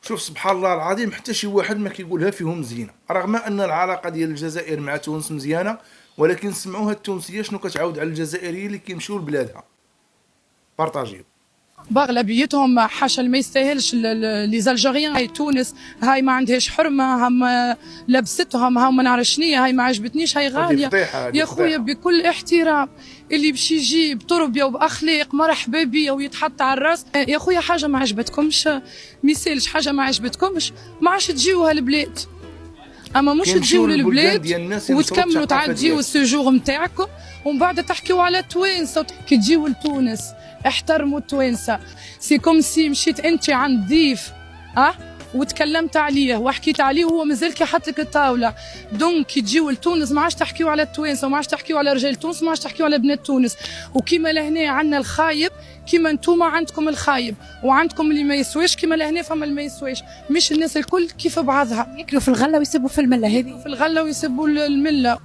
شوف سبحان الله العظيم حتى شي واحد ما كيقولها فيهم مزيانه، رغم ان العلاقه ديال الجزائر مع تونس مزيانه، ولكن سمعوها التونسيه شنو كتعاود على الجزائريين اللي كيمشيو لبلادها. بارطاجيو. باغلبيتهم حاشا ما يستاهلش لي زالجيريان. هاي تونس هاي ما عندهاش حرمه، هم لبستهم، هم ما نعرف شنيا، هاي ما عجبتنيش، هاي غاليه يا خويا. بكل احترام اللي باش يجي بتربيه وباخلاق مرحبا بيه ويتحط على الراس. يا خويا حاجه ما عجبتكمش ما يسالش، حاجه ما عجبتكمش ما عادش تجيوها البلاد، اما مش تجيو للبلاد وتكملوا تعديوا السجور نتاعكم ومن بعد تحكيوا على التوانسه. كي تجيو لتونس احترموا التوانسه. سي كوم سي مشيت انت عند ضيف وتكلمت عليه وحكيت عليه وهو مازال كيحط لك الطاوله. دونك كي تجيو لتونس ما عادش تحكيوا على التوانسه وما عادش تحكيوا على رجال تونس، ما عادش تحكيوا على بنات تونس. وكيما لهنا عندنا الخايب كيما نتوما عندكم الخايب وعندكم اللي ما يسواش، كيما لهنا فما اللي ما يسواش. مش الناس الكل كيف بعضها ياكلوا في الغله ويسبوا في المله. هذه في الغله ويسبوا المله.